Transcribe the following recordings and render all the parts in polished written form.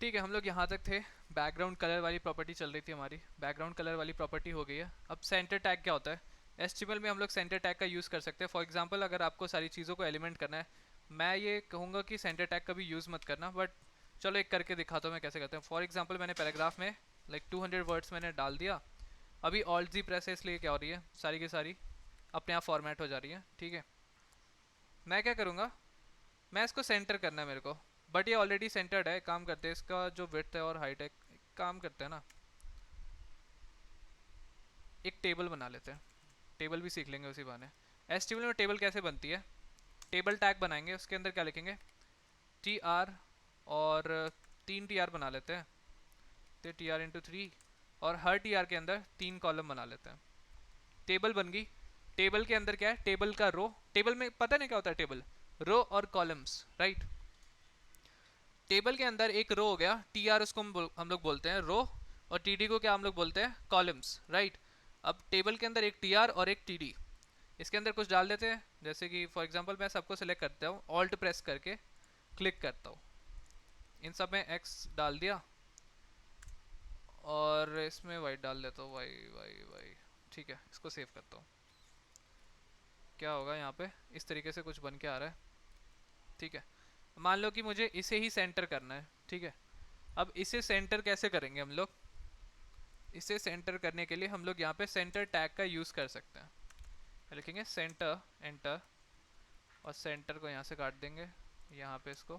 ठीक है, हम लोग यहाँ तक थे। बैकग्राउंड कलर वाली प्रॉपर्टी चल रही थी हमारी, बैकग्राउंड कलर वाली प्रॉपर्टी हो गई है। अब सेंटर टैग क्या होता है? एचटीएमएल में हम लोग सेंटर टैग का यूज़ कर सकते हैं। फॉर एग्जांपल अगर आपको सारी चीज़ों को एलिमेंट करना है, मैं ये कहूँगा कि सेंटर टैग का भी यूज़ मत करना, बट चलो एक करके दिखाता हूँ मैं कैसे करते हैं। फॉर एग्जाम्पल मैंने पैराग्राफ में लाइक 200 वर्ड्स मैंने डाल दिया। अभी ऑल्ट जी प्रेस है, इसलिए क्या हो रही है, सारी की सारी अपने आप फॉर्मेट हो जा रही है। ठीक है, मैं क्या करूँगा, मैं इसको सेंटर करना है मेरे को, बट ये ऑलरेडी सेंटर्ड है। काम करते हैं, इसका जो विड्थ है और हाइट है, काम करते हैं ना, एक टेबल बना लेते हैं। टेबल भी सीख लेंगे उसी बहाने। एचटीएमएल में टेबल कैसे बनती है, टेबल टैग बनाएंगे, उसके अंदर क्या लिखेंगे, टी आर, और 3 TR बना लेते हैं, तो TR×3, और हर TR के अंदर 3 कॉलम बना लेते हैं। टेबल बन गई। टेबल के अंदर क्या है, टेबल का रो, टेबल में पता नहीं क्या होता है टेबल, रो और कॉलम्स, राइट। टेबल के अंदर एक रो हो गया, TR उसको हम लोग बोलते हैं रो, और TD को क्या हम लोग बोलते हैं, कॉलम्स, राइट। अब टेबल के अंदर एक TR और एक TD, इसके अंदर कुछ डाल देते हैं, जैसे कि फॉर एग्जांपल मैं सबको सेलेक्ट करता हूँ, ऑल्ट प्रेस करके क्लिक करता हूँ, इन सब में X डाल दिया, और इसमें वाई डाल देता हूँ, वाई वाई वाई। ठीक है, इसको सेव करता हूँ। क्या होगा यहाँ पे, इस तरीके से कुछ बन के आ रहा है। ठीक है, मान लो कि मुझे इसे ही सेंटर करना है। ठीक है, अब इसे सेंटर कैसे करेंगे हम लोग, इसे सेंटर करने के लिए हम लोग यहाँ पे सेंटर टैग का यूज़ कर सकते हैं। लिखेंगे सेंटर, एंटर, और सेंटर को यहाँ से काट देंगे, यहाँ पे इसको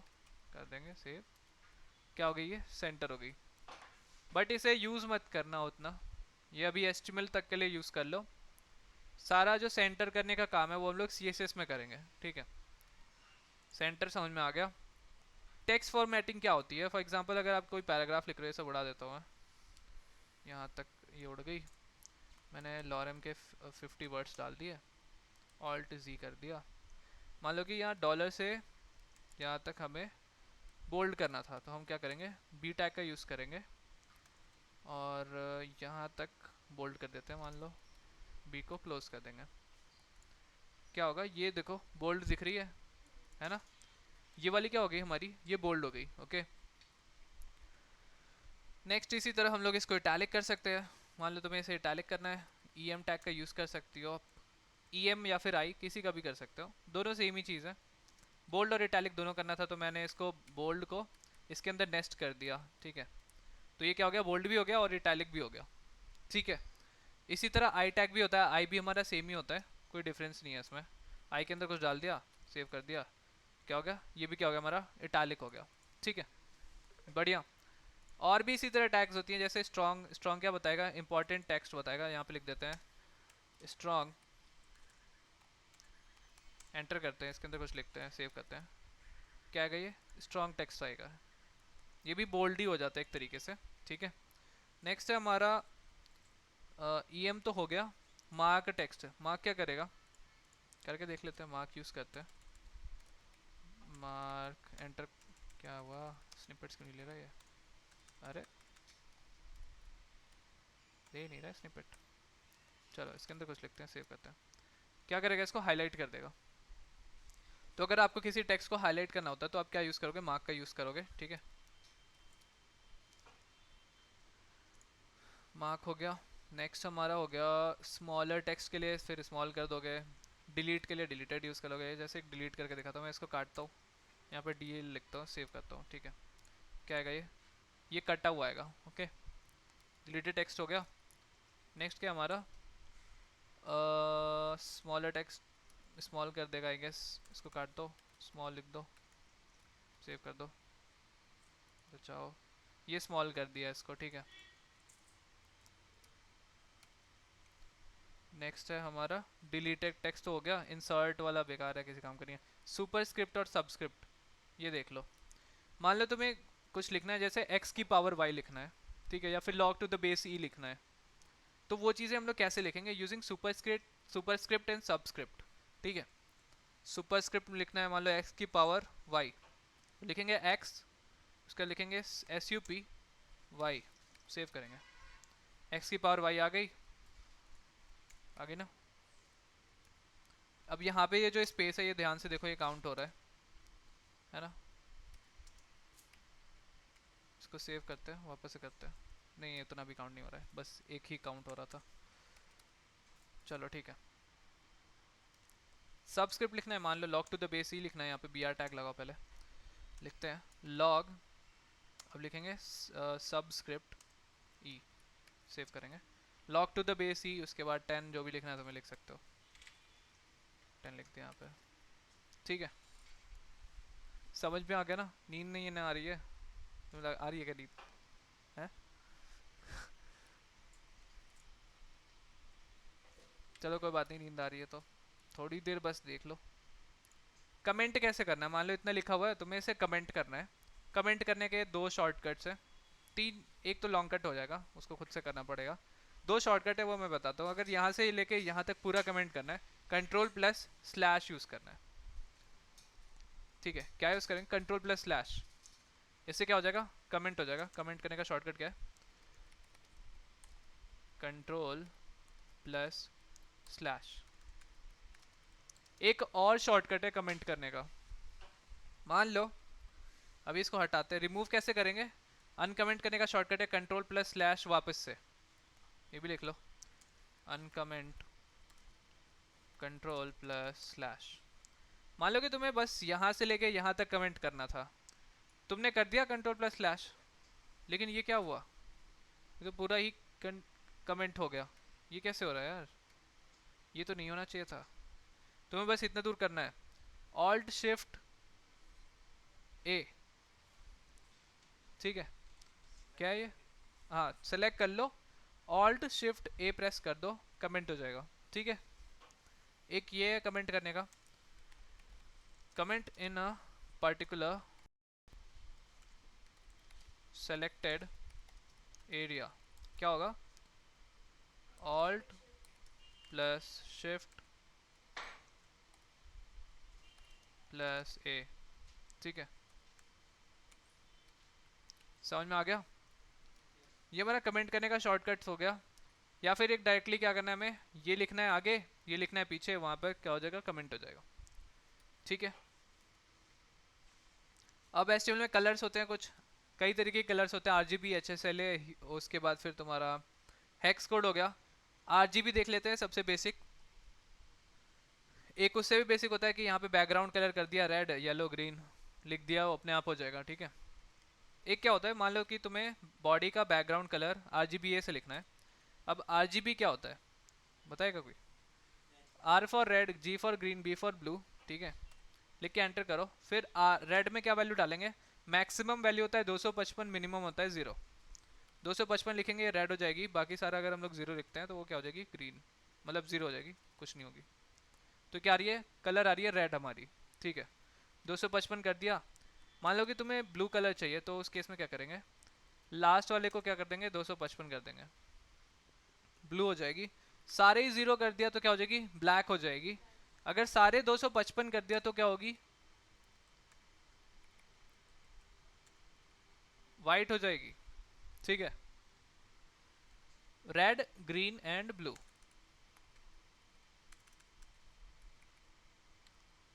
कर देंगे सेव। क्या हो गई, ये सेंटर हो गई। बट इसे यूज़ मत करना उतना, ये अभी एचटीएमएल तक के लिए यूज़ कर लो। सारा जो सेंटर करने का काम है वो हम लोग सीएसएस में करेंगे। ठीक है, सेंटर समझ में आ गया। टेक्स्ट फॉर्मेटिंग क्या होती है, फॉर एग्जांपल अगर आप कोई पैराग्राफ लिख रहे हो, इसे उड़ा देता हूँ मैं, यहाँ तक ये उड़ गई। मैंने लॉरम के 50 वर्ड्स डाल दिए, ऑल्ट जी कर दिया। मान लो कि यहाँ डॉलर से यहाँ तक हमें बोल्ड करना था, तो हम क्या करेंगे, बी टैग का यूज़ करेंगे, और यहाँ तक बोल्ड कर देते हैं, मान लो बी को क्लोज कर देंगे। क्या होगा, ये देखो बोल्ड दिख रही है ना। ये वाली क्या हो गई हमारी, ये बोल्ड हो गई। ओके, नेक्स्ट इसी तरह हम लोग इसको इटैलिक कर सकते हैं। मान लो तुम्हें इसे इटैलिक करना है, EM टैग का यूज़ कर सकती हो आप, EM या फिर आई, किसी का भी कर सकते हो, दोनों सेम ही चीज़ है। बोल्ड और इटैलिक दोनों करना था, तो मैंने इसको बोल्ड को इसके अंदर नेस्ट कर दिया। ठीक है, तो ये क्या हो गया, बोल्ड भी हो गया और इटैलिक भी हो गया। ठीक है, इसी तरह आई टैग भी होता है, आई भी हमारा सेम ही होता है, कोई डिफरेंस नहीं है इसमें। आई के अंदर कुछ डाल दिया, सेव कर दिया, क्या हो गया, ये भी क्या हो गया हमारा, इटैलिक हो गया। ठीक है, बढ़िया। और भी इसी तरह टैग्स होती हैं, जैसे स्ट्रॉन्ग, स्ट्रॉन्ग क्या बताएगा, इंपॉर्टेंट टेक्स्ट बताएगा। यहाँ पे लिख देते हैं स्ट्रॉन्ग, एंटर करते हैं, इसके अंदर कुछ लिखते हैं, सेव करते हैं, क्या आएगा, ये स्ट्रॉन्ग टेक्स्ट आएगा। ये भी बोल्ड ही हो जाता है एक तरीके से। ठीक है, नेक्स्ट है हमारा EM तो हो गया। मार्क टेक्स्ट, मार्क क्या करेगा, करके देख लेते हैं, मार्क यूज़ करते हैं, मार्क एंटर। क्या हुआ, स्निपेट्स क्यों नहीं ले रहा ये, अरे ले नहीं रहा स्निपेट। चलो इसके अंदर कुछ लिखते हैं, सेव करते हैं। क्या करेगा, इसको हाईलाइट कर देगा। तो अगर आपको किसी टेक्स्ट को हाईलाइट करना होता है तो आप क्या यूज़ करोगे, मार्क का यूज़ करोगे। ठीक है, मार्क हो गया। नेक्स्ट हमारा हो गया स्मॉलर टेक्स्ट के लिए, फिर स्मॉल कर दोगे। डिलीट के लिए डिलीटेड यूज़ करोगे, जैसे एक डिलीट करके दिखाता हूँ मैं, इसको काटता हूँ, यहाँ पर DL लिखता हूँ, सेव करता हूँ। ठीक है, क्या आएगा, ये कटा हुआ आएगा। ओके, डिलीटेड टेक्स्ट हो गया। नेक्स्ट क्या हमारा, स्मॉलर टेक्स्ट, स्मॉल कर देगा आई गेस, इसको काट दो, स्मॉल लिख दो, सेव कर दो, बचाओ, ये स्मॉल कर दिया इसको। ठीक है, नेक्स्ट है हमारा डिलीटेड टेक्स्ट हो गया। इंसर्ट वाला बेकार है, किसी काम का नहीं है। सुपर स्क्रिप्ट और सबस्क्रिप्ट, ये देख लो। मान लो तुम्हें कुछ लिखना है, जैसे x की पावर y लिखना है, ठीक है, या फिर log to the base e लिखना है, तो वो चीज़ें हम लोग कैसे लिखेंगे, using super script and subscript. ठीक है, सुपर स्क्रिप्ट लिखना है, मान लो x की पावर y, लिखेंगे x, उसका लिखेंगे SUP y, सेव करेंगे, x की पावर y आ गई ना। अब यहाँ पे ये जो स्पेस है, ये ध्यान से देखो, ये काउंट हो रहा है ना, इसको सेव करते हैं, वापस से करते हैं। नहीं इतना भी काउंट नहीं हो रहा है, बस एक ही काउंट हो रहा था। चलो ठीक है, सबस्क्रिप्ट लिखना है, मान लो log टू द बेस ही लिखना है, यहाँ पे br टैग लगाओ पहले। लिखते हैं log, अब लिखेंगे सबस्क्रिप्ट ई, सेव करेंगे log टू द बेस ई, उसके बाद 10 जो भी लिखना है तुम्हें लिख सकते हो, 10 लिखते हैं यहाँ पे। ठीक है, समझ में आ गया ना? नींद नहीं ना आ रही है? तुम्हें आ रही है क्या नींद है? चलो कोई बात नहीं, नींद आ रही है तो थोड़ी देर बस देख लो। कमेंट कैसे करना है, मान लो इतना लिखा हुआ है, तुम्हें इसे कमेंट करना है। कमेंट करने के दो शॉर्टकट्स हैं, तीन, एक तो लॉन्ग कट हो जाएगा, उसको खुद से करना पड़ेगा। दो शॉर्टकट है वो मैं बताता हूँ। अगर यहाँ से लेके यहाँ तक पूरा कमेंट करना है, कंट्रोल प्लस स्लैश यूज़ करना है। ठीक है, क्या यूज़ करेंगे? Control plus slash. इससे क्या हो जाएगा? कमेंट हो जाएगा। कमेंट करने का शॉर्टकट क्या है? Control plus slash. एक और शॉर्टकट है कमेंट करने का, मान लो अभी इसको हटाते हैं, रिमूव कैसे करेंगे? अनकमेंट करने का शॉर्टकट है कंट्रोल प्लस स्लैश वापस से, ये भी लिख लो, अनकमेंट कंट्रोल प्लस स्लैश। मान लो कि तुम्हें बस यहाँ से लेके यहाँ तक कमेंट करना था, तुमने कर दिया कंट्रोल प्लस स्लैश, लेकिन ये क्या हुआ? ये तो पूरा ही कमेंट हो गया। ये कैसे हो रहा है यार? ये तो नहीं होना चाहिए था। तुम्हें बस इतना दूर करना है, ऑल्ट शिफ्ट ए। ठीक है, क्या है ये? हाँ, सेलेक्ट कर लो, ऑल्ट शिफ्ट ए प्रेस कर दो, कमेंट हो जाएगा। ठीक है, एक ये है कमेंट करने का, comment in a particular selected area. क्या होगा? ऑल्ट प्लस शिफ्ट प्लस ए। ठीक है, समझ में आ गया? ये हमारा कमेंट करने का शॉर्टकट हो गया। या फिर एक डायरेक्टली क्या करना है हमें, ये लिखना है आगे, ये लिखना है पीछे, वहां पर क्या हो जाएगा? कमेंट हो जाएगा। ठीक है, अब HTML में कलर्स होते हैं कुछ, कई तरीके के कलर्स होते हैं, RGB, HSLA, उसके बाद फिर तुम्हारा हेक्स कोड हो गया। RGB देख लेते हैं, सबसे बेसिक। एक उससे भी बेसिक होता है कि यहाँ पे बैकग्राउंड कलर कर दिया रेड, येलो, ग्रीन लिख दिया, वो अपने आप हो जाएगा। ठीक है, एक क्या होता है, मान लो कि तुम्हें बॉडी का बैकग्राउंड कलर RGBA से लिखना है। अब RGB क्या होता है बताएगा कोई? R for red, G for green, B for blue. ठीक है, लिख के एंटर करो। फिर रेड में क्या वैल्यू डालेंगे? मैक्सिमम वैल्यू होता है 255, मिनिमम होता है 0। 255 लिखेंगे रेड हो जाएगी, बाकी सारा अगर हम लोग 0 लिखते हैं तो वो क्या हो जाएगी? ग्रीन, मतलब 0 हो जाएगी, कुछ नहीं होगी। तो क्या आ रही है? कलर आ रही है रेड हमारी। ठीक है, 255 कर दिया। मान लो कि तुम्हें ब्लू कलर चाहिए, तो उस केस में क्या करेंगे? लास्ट वाले को क्या कर देंगे? 255 कर देंगे, ब्लू हो जाएगी। सारे ही 0 कर दिया तो क्या हो जाएगी? ब्लैक हो जाएगी। अगर सारे 255 कर दिया तो क्या होगी? वाइट हो जाएगी। ठीक है, red, green and blue.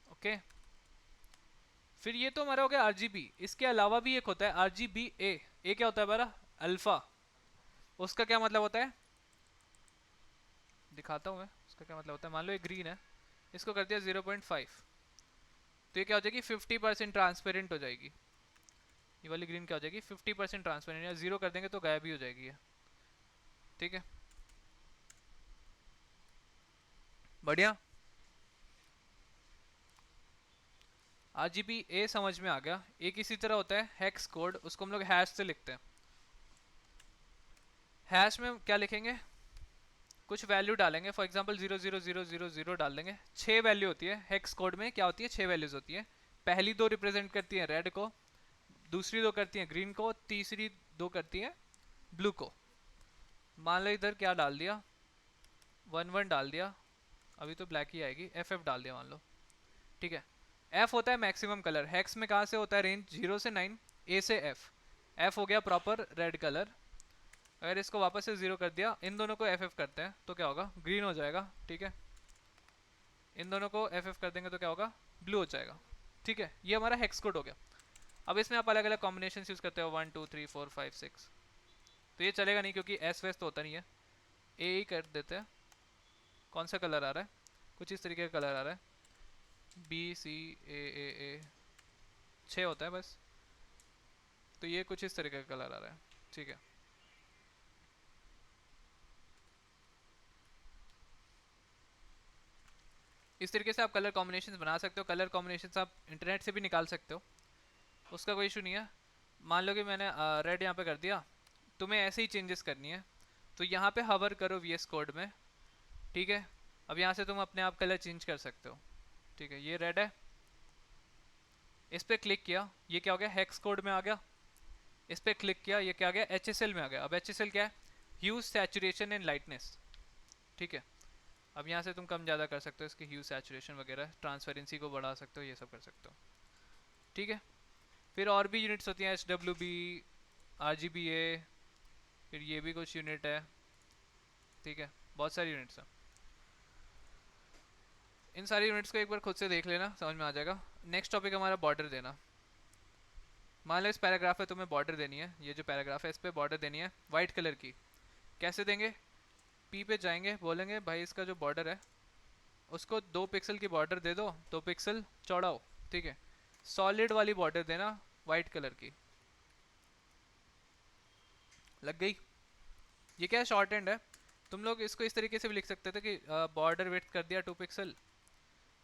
Okay, फिर ये तो हमारा हो गया RGB। इसके अलावा भी एक होता है RGBA। ए क्या होता है हमारा? अल्फा। उसका क्या मतलब होता है? दिखाता हूँ मैं उसका क्या मतलब होता है। मान लो ये ग्रीन है, इसको कर दिया 0.5, तो ये क्या हो जाएगी? 50% ट्रांसपेरेंट हो जाएगी। ये वाली ग्रीन क्या हो जाएगी? 50% ट्रांसपेरेंट, या 0 कर देंगे तो गायब ही हो जाएगी ये। ठीक है, बढ़िया। RGBA समझ में आ गया। एक इसी तरह होता है हेक्स कोड, उसको हम लोग हैश से लिखते हैं। हैश में क्या लिखेंगे? कुछ वैल्यू डालेंगे, फॉर एग्जांपल 00000 डाल देंगे। 6 वैल्यू होती है हेक्स कोड में, क्या होती है? 6 वैल्यूज होती है। पहली दो रिप्रेजेंट करती है रेड को, दूसरी दो करती है ग्रीन को, तीसरी दो करती है ब्लू को। मान लो इधर क्या डाल दिया? 1 1 डाल दिया, अभी तो ब्लैक ही आएगी। FF डाल दिया मान लो। ठीक है, F होता है मैक्सिमम कलर। हेक्स में कहाँ से होता है रेंज? 0 से 9, A से F। F हो गया प्रॉपर रेड कलर। अगर इसको वापस से 0 कर दिया, इन दोनों को FF करते हैं तो क्या होगा? ग्रीन हो जाएगा। ठीक है, इन दोनों को FF कर देंगे तो क्या होगा? ब्लू हो जाएगा। ठीक है, ये हमारा हेक्स कोड हो गया। अब इसमें आप अलग अलग कॉम्बिनेशन यूज़ करते हो, 1 2 3 4 5 6, तो ये चलेगा नहीं क्योंकि एस वेस तो होता नहीं है, ए ही कर देते हैं। कौन सा कलर आ रहा है? कुछ इस तरीके का कलर आ रहा है, बी सी ए 6 होता है बस, तो ये कुछ इस तरीके का कलर आ रहा है, ठीक है। इस तरीके से आप कलर कॉम्बिनेशन बना सकते हो। कलर कॉम्बिनेशन आप इंटरनेट से भी निकाल सकते हो, उसका कोई इशू नहीं है। मान लो कि मैंने रेड यहाँ पे कर दिया, तुम्हें ऐसे ही चेंजेस करनी है, तो यहाँ पे हवर करो वीएस कोड में, ठीक है। अब यहाँ से तुम अपने आप कलर चेंज कर सकते हो, ठीक है। ये रेड है, इस पर क्लिक किया, ये क्या हो गया, हेक्स कोड में आ गया। इस पर क्लिक किया, ये क्या आ गया, HSL में आ गया। अब HSL क्या है, ह्यूज सैचुरेशन एंड लाइटनेस, ठीक है। अब यहाँ से तुम कम ज़्यादा कर सकते हो इसकी ह्यू सैचुरेशन वगैरह, ट्रांसपेरेंसी को बढ़ा सकते हो, ये सब कर सकते हो, ठीक है। फिर और भी यूनिट्स होती हैं, HWB, RGBA, फिर ये भी कुछ यूनिट है, ठीक है। बहुत सारी यूनिट्स हैं। इन सारी यूनिट्स को एक बार खुद से देख लेना, समझ में आ जाएगा। नेक्स्ट टॉपिक हमारा बॉर्डर देना। मान लो इस पैराग्राफ में तुम्हें बॉर्डर देनी है, ये जो पैराग्राफ है इस पर बॉर्डर देनी है वाइट कलर की। कैसे देंगे, पी पे जाएंगे, बोलेंगे भाई इसका जो बॉर्डर है उसको 2 पिक्सल की बॉर्डर दे दो, 2 पिक्सल चौड़ा हो, ठीक है। सॉलिड वाली बॉर्डर देना वाइट कलर की। लग गई। ये क्या है, शॉर्ट एंड है। तुम लोग इसको इस तरीके से भी लिख सकते थे कि बॉर्डर विड्थ कर दिया 2 पिक्सल,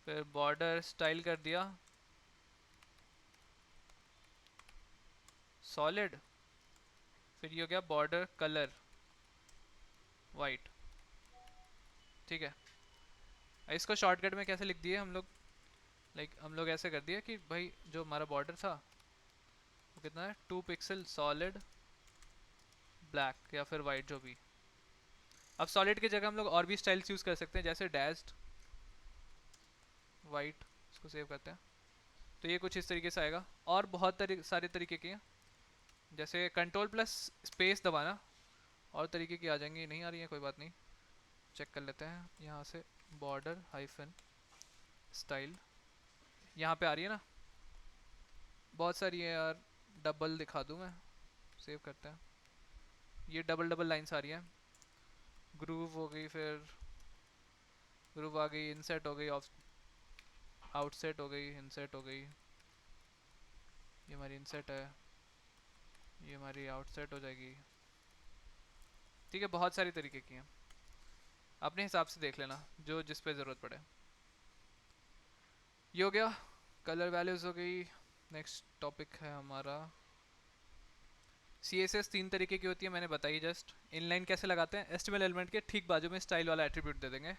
फिर बॉर्डर स्टाइल कर दिया सॉलिड, फिर ये हो गया बॉर्डर कलर वाइट, ठीक है। इसको शॉर्टकट में कैसे लिख दिए हम लोग, लाइक हम लोग ऐसे कर दिया कि भाई जो हमारा बॉर्डर था वो कितना है, 2 पिक्सल सॉलिड ब्लैक या फिर वाइट जो भी। अब सॉलिड की जगह हम लोग और भी स्टाइल्स यूज़ कर सकते हैं, जैसे डैश्ड वाइट, इसको सेव करते हैं, तो ये कुछ इस तरीके से आएगा। और बहुत सारे तरीके के हैं, जैसे कंट्रोल प्लस स्पेस दबाना, और तरीके की आ जाएंगी, नहीं आ रही है कोई बात नहीं, चेक कर लेते हैं यहाँ से। बॉर्डर हाइफन स्टाइल, यहाँ पे आ रही है ना, बहुत सारी है यार, डबल दिखा दूँ मैं, सेव करते हैं। ये डबल डबल लाइन्स आ रही हैं, ग्रूव हो गई, फिर ग्रूव आ गई, इनसेट हो गई, आउटसेट हो गई, इनसेट हो गई, ये हमारी इनसेट है, ये हमारी आउटसेट हो जाएगी, ठीक है। बहुत सारी तरीके की हैं, अपने हिसाब से देख लेना जो जिस पे ज़रूरत पड़े। ये हो गया, कलर वैल्यूज़ हो गई। नेक्स्ट टॉपिक है हमारा CSS। 3 तरीके की होती है, मैंने बताई जस्ट। इनलाइन कैसे लगाते हैं, HTML एलिमेंट के ठीक बाजू में स्टाइल वाला एट्रीब्यूट दे देंगे।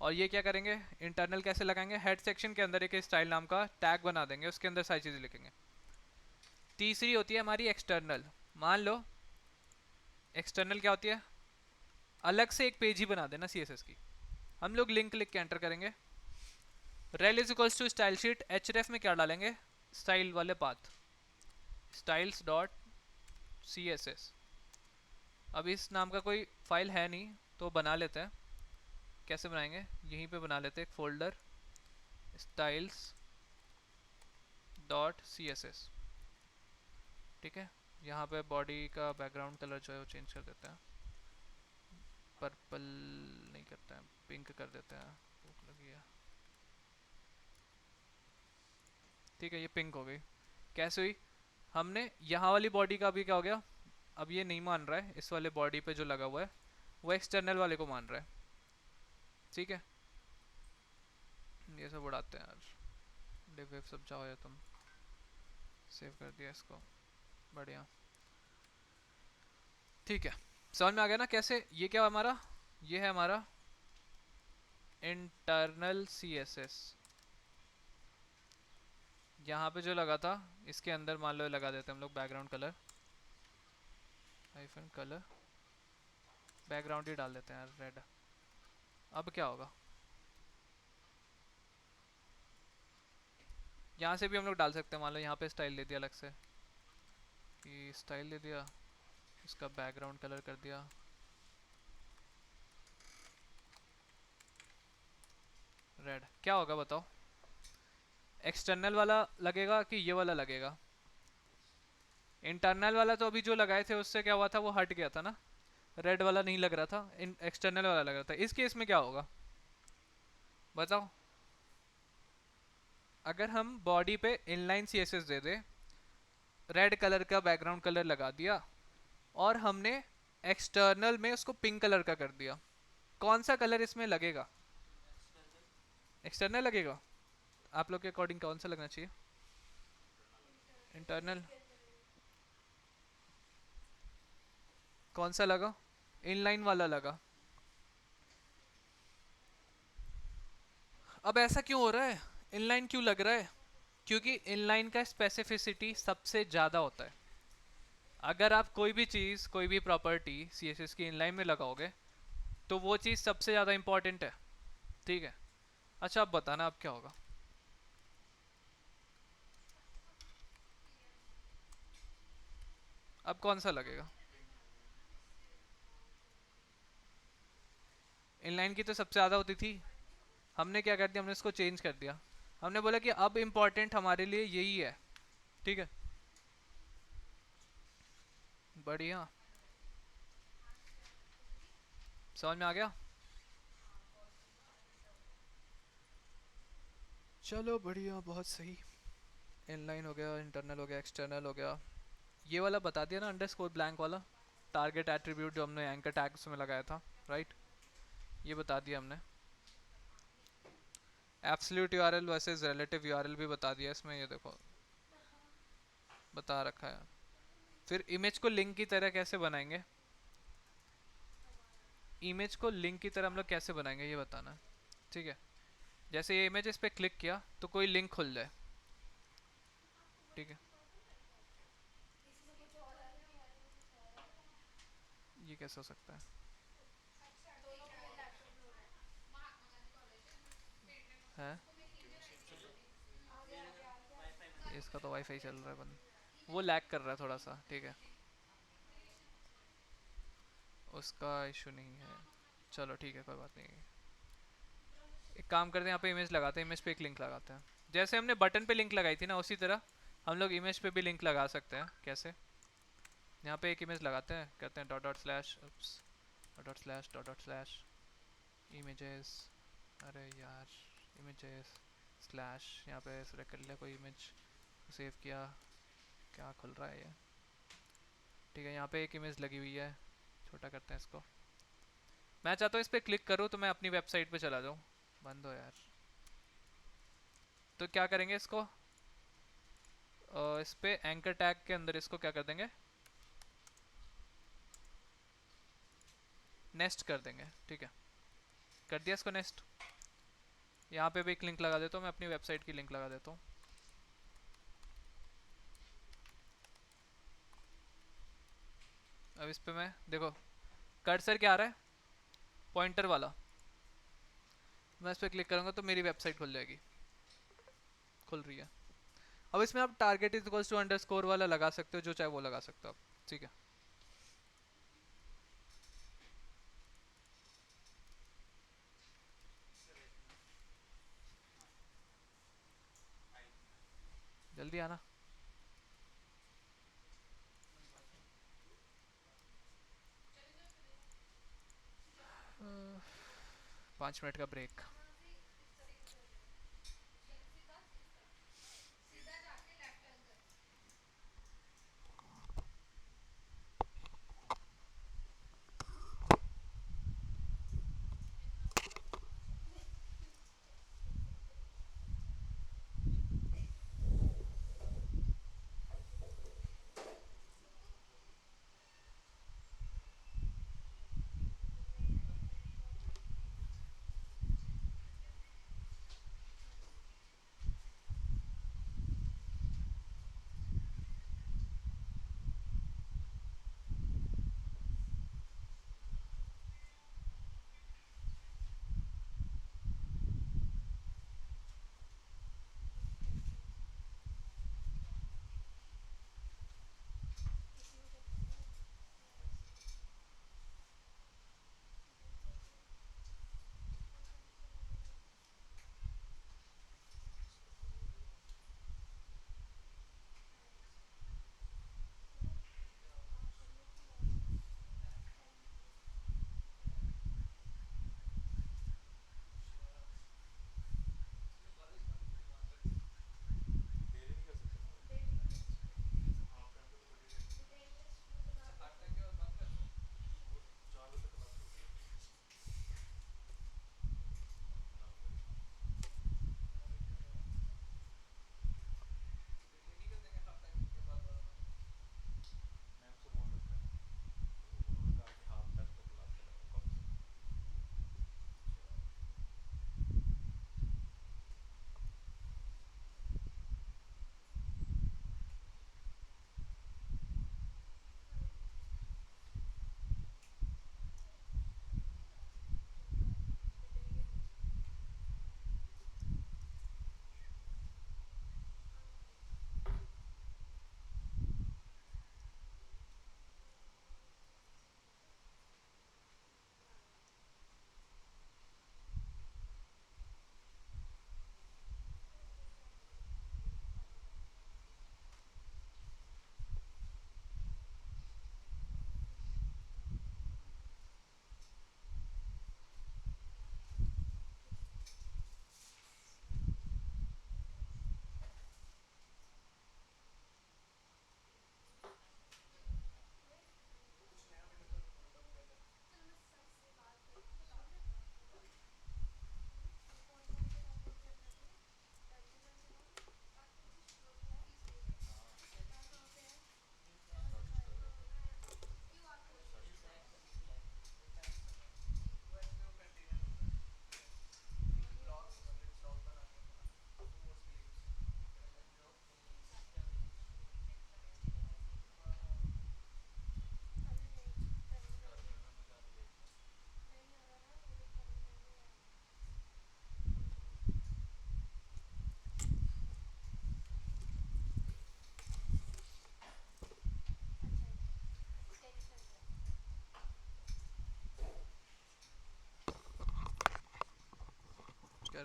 और ये क्या करेंगे, इंटरनल कैसे लगाएंगे, हेड सेक्शन के अंदर एक स्टाइल नाम का टैग बना देंगे, उसके अंदर सारी चीज़ें लिखेंगे। तीसरी होती है हमारी एक्सटर्नल। मान लो एक्सटर्नल क्या होती है, अलग से एक पेज ही बना देना CSS की। हम लोग लिंक लिख के एंटर करेंगे, rel is equals to style sheet, href में क्या डालेंगे, स्टाइल वाले पाथ, स्टाइल्स डॉट CSS। अब इस नाम का कोई फाइल है नहीं तो बना लेते हैं। कैसे बनाएंगे, यहीं पे बना लेते हैं एक फोल्डर, स्टाइल्स डॉट CSS, ठीक है। यहाँ पे बॉडी का बैकग्राउंड कलर जो है वो चेंज कर देते हैं, पर्पल नहीं करते हैं, पिंक कर देते हैं, भूख लगी है, ठीक है। ये पिंक हो गई। कैसे हुई, हमने यहाँ वाली बॉडी का भी क्या हो गया, अब ये नहीं मान रहा है, इस वाले बॉडी पे जो लगा हुआ है वो एक्सटर्नल वाले को मान रहा है, ठीक है। ये सब उड़ाते हैं यार, डिव विव सब जाओ या तुम, सेव कर दिया इसको, बढ़िया, ठीक है। समझ में आ गया ना कैसे, ये क्या हमारा, ये है हमारा इंटरनल CSS। यहाँ पे जो लगा था इसके अंदर मान लो लगा देते हैं हम लोग background colour, hyphen colour, background ही डाल देते हैं यार रेड। अब क्या होगा, यहाँ से भी हम लोग डाल सकते हैं, मान लो यहाँ पे स्टाइल दे दिया अलग से, कि स्टाइल दे दिया, इसका बैकग्राउंड कलर कर दिया रेड। क्या होगा बताओ, एक्सटर्नल वाला लगेगा कि ये वाला लगेगा, इंटरनल वाला तो अभी जो लगाए थे उससे क्या हुआ था, वो हट गया था ना, रेड वाला नहीं लग रहा था, एक्सटर्नल वाला लग रहा था। इस केस में क्या होगा बताओ? अगर हम बॉडी पे इनलाइन सीएसएस दे दे, रेड कलर का बैकग्राउंड कलर लगा दिया, और हमने एक्सटर्नल में उसको पिंक कलर का कर दिया, कौन सा कलर इसमें लगेगा? एक्सटर्नल लगेगा। आप लोग के अकॉर्डिंग कौन सा लगना चाहिए? इंटरनल। कौन सा लगा? इनलाइन वाला लगा। अब ऐसा क्यों हो रहा है? इनलाइन क्यों लग रहा है? क्योंकि इनलाइन का स्पेसिफिसिटी सबसे ज़्यादा होता है। अगर आप कोई भी चीज़, कोई भी प्रॉपर्टी सीएसएस की इनलाइन में लगाओगे तो वो चीज़ सबसे ज़्यादा इंपॉर्टेंट है। ठीक है, अच्छा अब बताना अब क्या होगा। अब कौन सा लगेगा? इनलाइन की तो सबसे ज़्यादा होती थी, हमने क्या कर दिया, हमने इसको चेंज कर दिया। हमने बोला कि अब इम्पोर्टेंट हमारे लिए यही है। ठीक है, बढ़िया, समझ में आ गया। चलो बढ़िया, बहुत सही। इनलाइन हो गया, इंटरनल हो गया, एक्सटर्नल हो गया। ये वाला बता दिया ना, अंडरस्कोर ब्लैंक वाला टारगेट एट्रीब्यूट जो हमने एंकर टैग्स में लगाया था, राइट? ये बता दिया हमने। Absolute URL versus relative URL भी बता दिया इसमें, ये देखो बता रखा है। फिर इमेज को लिंक की तरह कैसे बनाएंगे? इमेज को लिंक की तरह हम लोग कैसे बनाएंगे ये बताना है। ठीक है, जैसे ये इमेज, इस पर क्लिक किया तो कोई लिंक खुल जाए। ठीक है, ये कैसे हो सकता है? है, इसका तो वाईफाई चल रहा है बंद, वो लैग कर रहा है थोड़ा सा। ठीक है, उसका इशू नहीं है। चलो ठीक है, कोई बात नहीं। एक काम करते हैं, यहाँ पे इमेज लगाते हैं, इमेज पे एक लिंक लगाते हैं। जैसे हमने बटन पे लिंक लगाई थी ना, उसी तरह हम लोग इमेज पे भी लिंक लगा सकते हैं। कैसे? यहाँ पे एक इमेज लगाते हैं, कहते हैं dot dot slash, dot dot slash, dot dot slash images. अरे यार, इमेजेस स्लैश, यहाँ पे सेलेक्ट कर लिया कोई इमेज, सेव किया, क्या खुल रहा है ये? ठीक है, यहाँ पे एक इमेज लगी हुई है, छोटा करते हैं इसको। मैं चाहता हूँ इस पर क्लिक करूँ तो मैं अपनी वेबसाइट पे चला जाऊँ। बंद हो यार। तो क्या करेंगे इसको, इस पे एंकर टैग के अंदर इसको क्या कर देंगे, नेस्ट कर देंगे। ठीक है, कर दिया इसको नेस्ट। यहाँ पे भी एक लिंक लगा देता हूँ, मैं अपनी वेबसाइट की लिंक लगा देता हूँ। अब इस पे मैं देखो, कर्सर क्या आ रहा है, पॉइंटर वाला। मैं इस पर क्लिक करूँगा तो मेरी वेबसाइट खुल जाएगी, खुल रही है। अब इसमें आप target is equals to underscore वाला लगा सकते हो, जो चाहे वो लगा सकते हो आप। ठीक है, जल्दी आना। 5 मिनट का ब्रेक।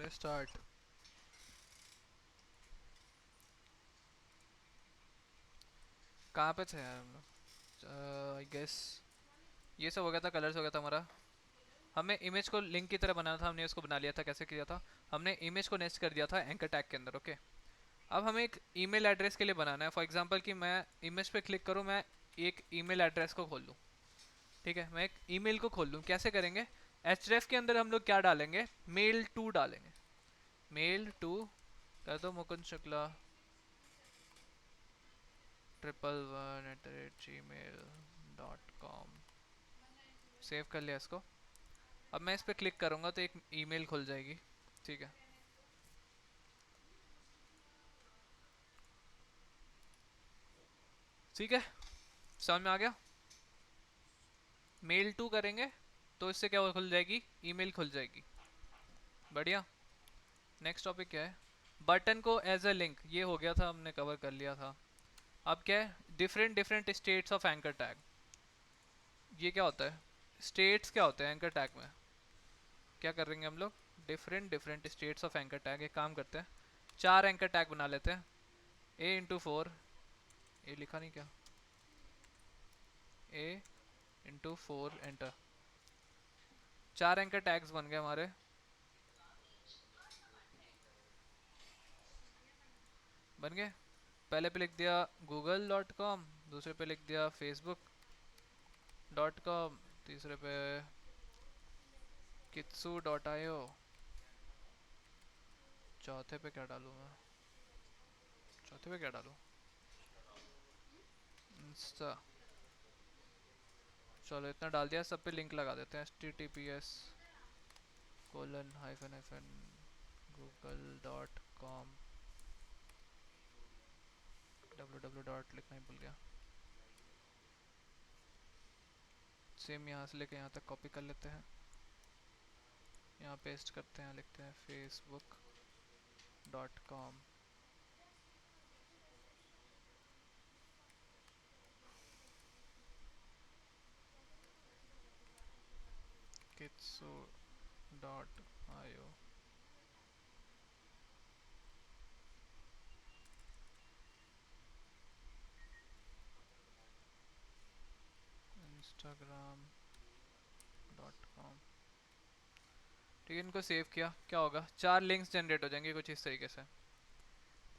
अरे स्टार्ट। कहाँ पे थे यार हम लोग? आई गेस ये सब हो गया था, कलर्स हो गया था हमारा। हमें इमेज को लिंक की तरह बनाना था, हमने उसको बना लिया था। कैसे किया था? हमने इमेज को नेस्ट कर दिया था एंकर टैग के अंदर। ओके, अब हमें एक ईमेल एड्रेस के लिए बनाना है। फॉर एग्जांपल कि मैं इमेज पे क्लिक करूँ, मैं एक ईमेल एड्रेस को खोल लूँ। ठीक है, मैं एक ईमेल को खोल लूँ। कैसे करेंगे? एचरेफ के अंदर हम लोग क्या डालेंगे? मेल टू डालेंगे। मेल टू कर दो मुकुंद शुक्ला 111@gmail.com। सेव कर लिया इसको। अब मैं इस पर क्लिक करूँगा तो एक ईमेल खुल जाएगी। ठीक है, ठीक है, समझ में आ गया? मेल टू करेंगे तो इससे क्या खुल जाएगी? ईमेल खुल जाएगी। बढ़िया। नेक्स्ट टॉपिक क्या है? बटन को एज अ लिंक, ये हो गया था, हमने कवर कर लिया था। अब क्या है? Different different states of anchor tag. ये क्या होता है? स्टेट्स क्या होते हैं एंकर टैग में? क्या करेंगे हम लोग? Different different states of anchor tag. एक काम करते हैं, 4 एंकर टैग बना लेते हैं। A × 4, ये लिखा नहीं क्या? A × 4 enter. 4 एंकर टैग्स बन गए हमारे। बन गए। पहले पे लिख दिया google.com, दूसरे पे लिख दिया facebook.com, तीसरे पे kitsu.io, चौथे पे क्या डालूँ मैं? चौथे पे क्या डालूँ? इंस्टा। चलो इतना डाल दिया, सब पे लिंक लगा देते हैं। https:// google.com www लिखना ही भूल गया। सेम यहाँ से लेके यहाँ तक कॉपी कर लेते हैं, यहाँ पेस्ट करते हैं, लिखते हैं facebook.com। kitsu.io। instagram.com। ठीक है, इनको सेव किया। क्या होगा? 4 लिंक्स जनरेट हो जाएंगे कुछ इस तरीके से।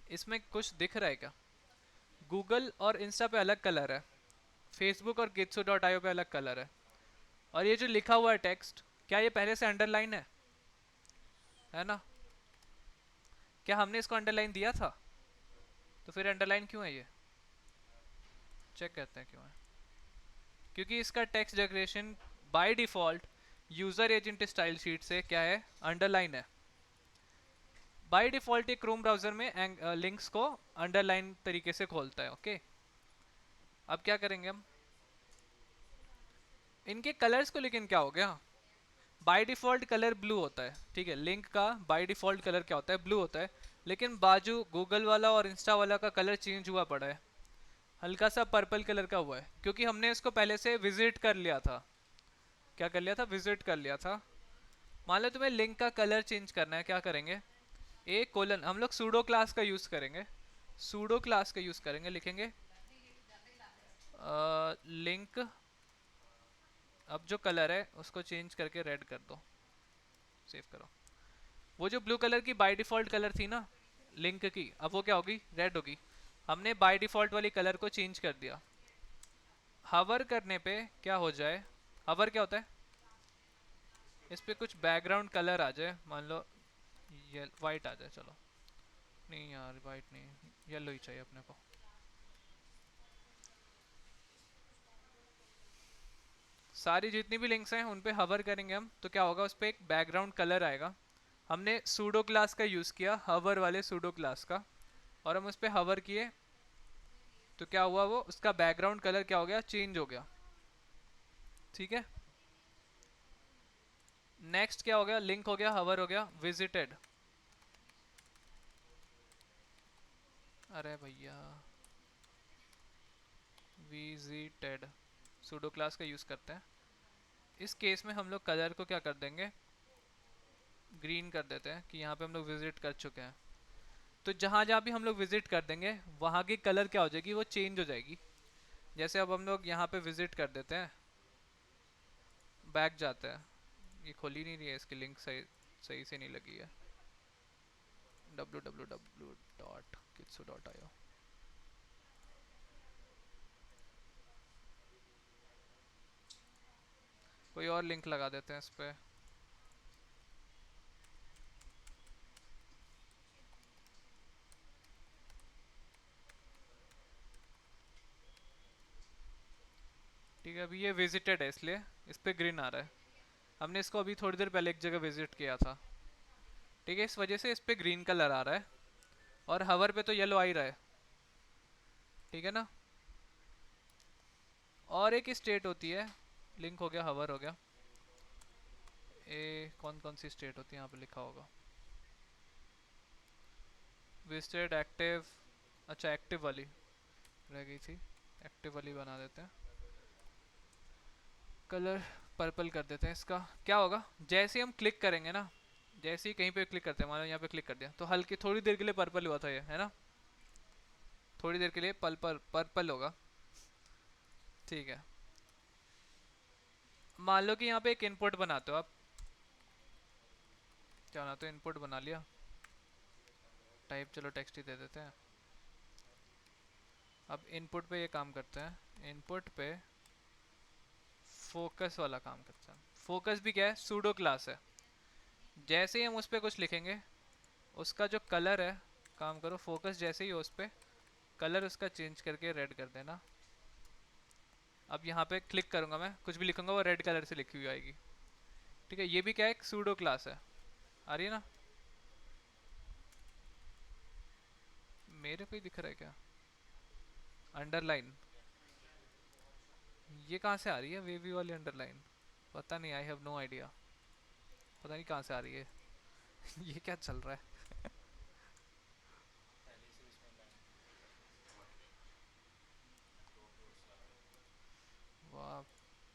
इसमें कुछ दिख रहा है क्या? गूगल और इंस्टा पे अलग कलर है, फेसबुक और kitsu.io पे अलग कलर है। और ये जो लिखा हुआ है टेक्स्ट, क्या ये पहले से अंडरलाइन है ना? क्या हमने इसको अंडरलाइन दिया था? तो फिर अंडरलाइन क्यों है ये? चेक करते हैं क्यों है। क्योंकि इसका text decoration by default user agent style sheet से क्या है? अंडरलाइन है। बाय डिफॉल्ट ये क्रोम ब्राउजर में लिंक्स को अंडरलाइन तरीके से खोलता है। ओके, अब क्या करेंगे हम? इनके कलर्स को, लेकिन क्या हो गया? बाय डिफॉल्ट कलर ब्लू होता है। ठीक है, लिंक का बाय डिफॉल्ट कलर क्या होता है? ब्लू होता है। लेकिन बाजू गूगल वाला और इंस्टा वाला का कलर चेंज हुआ पड़ा है, हल्का सा पर्पल कलर का हुआ है, क्योंकि हमने इसको पहले से विजिट कर लिया था। क्या कर लिया था? विजिट कर लिया था। मान लो तुम्हें लिंक का कलर चेंज करना है, क्या करेंगे? A:, हम लोग सूडो क्लास का यूज करेंगे। सूडो क्लास का यूज करेंगे, लिखेंगे लिंक। अब जो कलर है उसको चेंज करके रेड कर दो। सेव करो। वो जो ब्लू कलर की बाय डिफॉल्ट कलर थी ना लिंक की, अब वो क्या होगी? रेड होगी। हमने बाय डिफॉल्ट वाली कलर को चेंज कर दिया। हवर करने पे क्या हो जाए? हवर क्या होता है? इस पे कुछ बैकग्राउंड कलर आ जाए, मान लो ये वाइट आ जाए। चलो, नहीं यार वाइट नहीं, येलो ही चाहिए अपने को। सारी जितनी भी लिंक्स हैं उन पे हवर करेंगे हम, तो क्या होगा? उस पर एक बैकग्राउंड कलर आएगा। हमने सूडो क्लास का यूज़ किया, हवर वाले सूडो क्लास का, और हम उस पर हवर किए तो क्या हुआ? वो उसका बैकग्राउंड कलर क्या हो गया? चेंज हो गया। ठीक है, नेक्स्ट क्या हो गया? लिंक हो गया, हवर हो गया, विजिटेड। अरे भैया, विजिटेड सूडो क्लास का यूज़ करते हैं। इस केस में हम लोग कलर को क्या कर देंगे? ग्रीन कर देते हैं कि यहाँ पे हम लोग विजिट कर चुके हैं। तो जहाँ जहाँ भी हम लोग विजिट कर देंगे वहाँ की कलर क्या हो जाएगी, वो चेंज हो जाएगी। जैसे अब हम लोग यहाँ पे विजिट कर देते हैं, बैक जाते हैं, ये खोल ही नहीं रही है, इसकी लिंक सही सही से नहीं लगी है। www.kitsu.io। कोई और लिंक लगा देते हैं इस पे। ठीक है, अभी ये विजिटेड है इसलिए इस पे ग्रीन आ रहा है। हमने इसको अभी थोड़ी देर पहले एक जगह विजिट किया था, ठीक है, इस वजह से इस पे ग्रीन कलर आ रहा है। और हवर पे तो येलो आ ही रहा है, ठीक है ना। और एक स्टेट होती है, लिंक हो गया, हवर हो गया। ए कौन कौन सी स्टेट होती है यहाँ पे लिखा होगा, विजिटेड, एक्टिव। अच्छा एक्टिव वाली रह गई थी, एक्टिव वाली बना देते हैं। कलर पर्पल कर देते हैं। इसका क्या होगा, जैसे ही हम क्लिक करेंगे ना, जैसे ही कहीं पे क्लिक करते हैं, मान लो यहाँ पे क्लिक कर दिया, तो हल्की थोड़ी देर के लिए पर्पल हुआ था ये, है ना, थोड़ी देर के लिए पर्पल पर्पल होगा, ठीक है। मान लो कि यहाँ पे एक इनपुट बनाते हो आप, क्या बनाते हो, इनपुट बना लिया, टाइप चलो टेक्स्ट ही दे देते हैं। अब इनपुट पे ये काम करते हैं, इनपुट पे फोकस वाला काम करते हैं। फोकस भी क्या है, सूडो क्लास है। जैसे ही हम उस पर कुछ लिखेंगे, उसका जो कलर है, काम करो फोकस जैसे ही हो उस पर, कलर उसका चेंज करके रेड कर देना। अब यहाँ पे क्लिक करूँगा, मैं कुछ भी लिखूंगा वो रेड कलर से लिखी हुई आएगी, ठीक है। ये भी क्या है, एक सूडो क्लास है, आ रही है ना। मेरे को ही दिख रहा है क्या, अंडरलाइन, ये कहाँ से आ रही है वेवी वाली अंडरलाइन, पता नहीं, आई हैव नो आइडिया, पता नहीं कहाँ से आ रही है। ये क्या चल रहा है। वाह,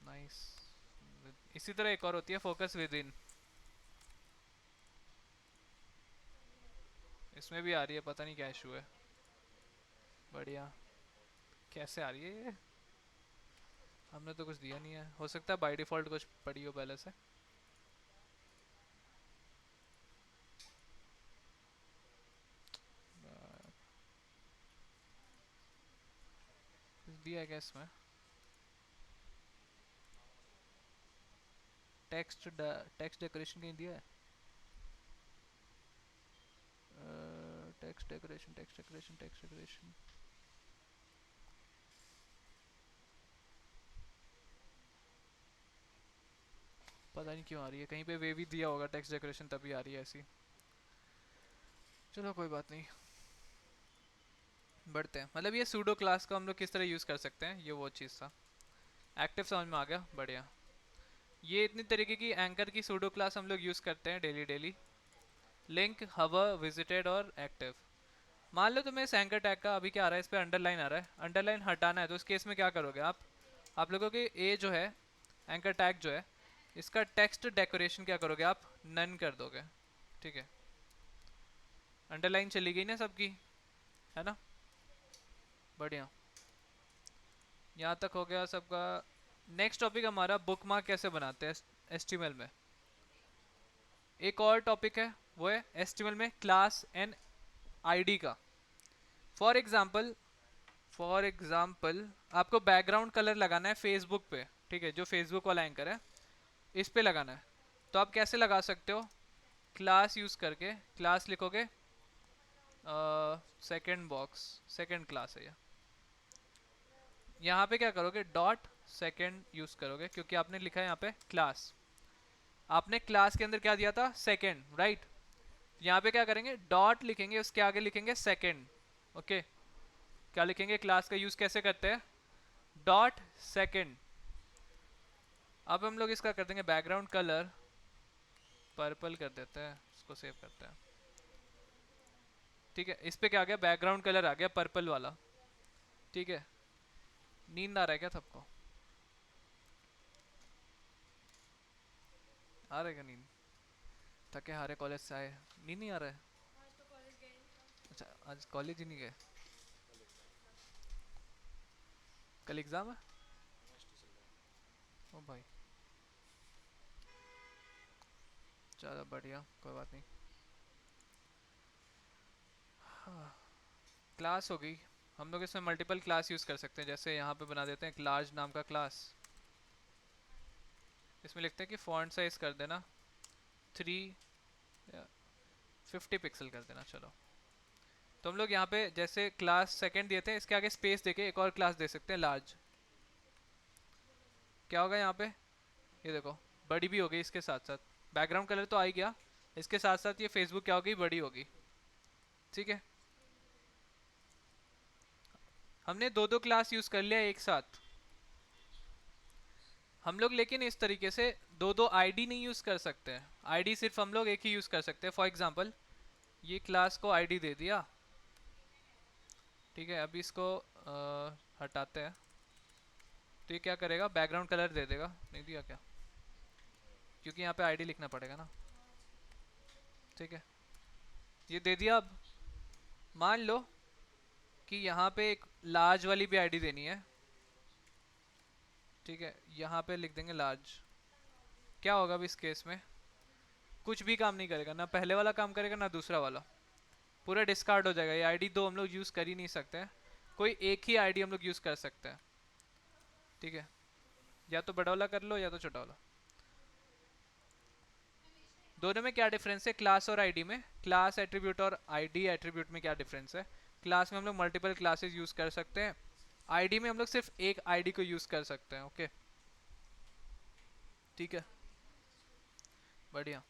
नाइस। इसी तरह एक और होती है, फोकस विद इन, इसमें भी आ रही है, पता नहीं क्या इशू है। बढ़िया, कैसे आ रही है ये, हमने तो कुछ दिया नहीं है, हो सकता है बाय डिफॉल्ट कुछ पड़ी हो पहले से। कुछ दिया है क्या इसमें, टेक्स्ट टेक्स्ट डेकोरेशन कहीं दिया है, text decoration text decoration text decoration, पता नहीं क्यों आ रही है, कहीं पे वे भी दिया होगा टेक्स्ट डेकोरेशन तभी आ रही है ऐसी। चलो कोई बात नहीं, बढ़ते हैं। मतलब ये सूडो क्लास का हम लोग किस तरह यूज़ कर सकते हैं, ये वो चीज़ था। एक्टिव समझ में आ गया, बढ़िया। ये इतनी तरीके की एंकर की सूडो क्लास हम लोग यूज़ करते हैं डेली डेली। लिंक, हवर, विजिटेड और एक्टिव। मान लो तुम्हें इस एंकर टैग का अभी क्या आ रहा है, इस पर अंडरलाइन आ रहा है, अंडरलाइन हटाना है, तो उस केस में क्या करोगे आप लोगों के ए जो है, एंकर टैग जो है, इसका टेक्स्ट डेकोरेशन क्या करोगे आप, नन कर दोगे, ठीक है। अंडरलाइन चली गई ना सबकी, है ना, बढ़िया। यहाँ तक हो गया सबका। नेक्स्ट टॉपिक हमारा बुकमार्क कैसे बनाते हैं एचटीएमएल में। एक और टॉपिक है, वो है एचटीएमएल में क्लास एंड आईडी का। फॉर एग्जांपल, आपको बैकग्राउंड कलर लगाना है फेसबुक पे, ठीक है, जो फेसबुक वाला एंकर है इस पे लगाना है। तो आप कैसे लगा सकते हो, क्लास यूज करके, क्लास लिखोगे, सेकंड बॉक्स, सेकंड क्लास है ये। यहाँ पे क्या करोगे, डॉट सेकंड यूज करोगे, क्योंकि आपने लिखा है यहाँ पे क्लास, आपने क्लास के अंदर क्या दिया था, सेकंड, राइट। यहाँ पे क्या करेंगे, डॉट लिखेंगे, उसके आगे लिखेंगे सेकंड, ओके। क्या लिखेंगे, क्लास का यूज कैसे करते हैं, डॉट सेकंड। अब हम लोग इसका कर देंगे बैकग्राउंड कलर पर्पल कर देते हैं, इसको सेव करते हैं, ठीक है। इस पे क्या आ गया, बैकग्राउंड कलर आ गया पर्पल वाला, ठीक है। नींद आ रहा है क्या सबको, आ रहा है क्या नींद, थके हारे कॉलेज से आए, नींद नहीं आ रहा है? अच्छा, आज कॉलेज ही नहीं गए? कल एग्ज़ाम है? ओ भाई, चलो बढ़िया, कोई बात नहीं। हाँ, क्लास हो गई। हम लोग इसमें मल्टीपल क्लास यूज़ कर सकते हैं, जैसे यहाँ पे बना देते हैं एक लार्ज नाम का क्लास। इसमें लिखते हैं कि फॉन्ट साइज कर देना 350 पिक्सल कर देना। चलो, तो हम लोग यहाँ पे जैसे क्लास सेकंड दिए थे, इसके आगे स्पेस देके एक और क्लास दे सकते हैं लार्ज। क्या होगा यहाँ पे, ये देखो, बड़ी भी हो गई इसके साथ साथ। बैकग्राउंड कलर तो आ ही गया, इसके साथ साथ ये फेसबुक क्या होगी, बड़ी होगी। ठीक है, हमने दो दो क्लास यूज़ कर लिया एक साथ। हम लोग लेकिन इस तरीके से दो दो आईडी नहीं यूज़ कर सकते हैं। आईडी सिर्फ हम लोग एक ही यूज़ कर सकते हैं। फॉर एग्जांपल, ये क्लास को आईडी दे दिया, ठीक है। अभी इसको हटाते हैं, तो ये क्या करेगा, बैकग्राउंड कलर दे देगा। नहीं दिया क्या, क्योंकि यहाँ पे आईडी लिखना पड़ेगा ना। ठीक है, ये दे दिया। अब मान लो कि यहाँ पे एक लार्ज वाली भी आईडी देनी है, ठीक है। यहाँ पे लिख देंगे लार्ज। क्या होगा अभी इस केस में, कुछ भी काम नहीं करेगा, ना पहले वाला काम करेगा ना दूसरा वाला, पूरा डिस्कार्ड हो जाएगा। ये आईडी दो हम लोग यूज़ कर ही नहीं सकते हैं, कोई एक ही आईडी हम लोग यूज़ कर सकते हैं। ठीक है, या तो बड़ा वाला कर लो या तो छोटा वाला। दोनों में क्या डिफरेंस है, क्लास और आईडी में? क्लास एट्रीब्यूट और आईडी एट्रीब्यूट में क्या डिफरेंस है? क्लास में हम लोग मल्टीपल क्लासेस यूज़ कर सकते हैं, आईडी में हम लोग सिर्फ एक आईडी को यूज़ कर सकते हैं। ओके, ठीक है, बढ़िया,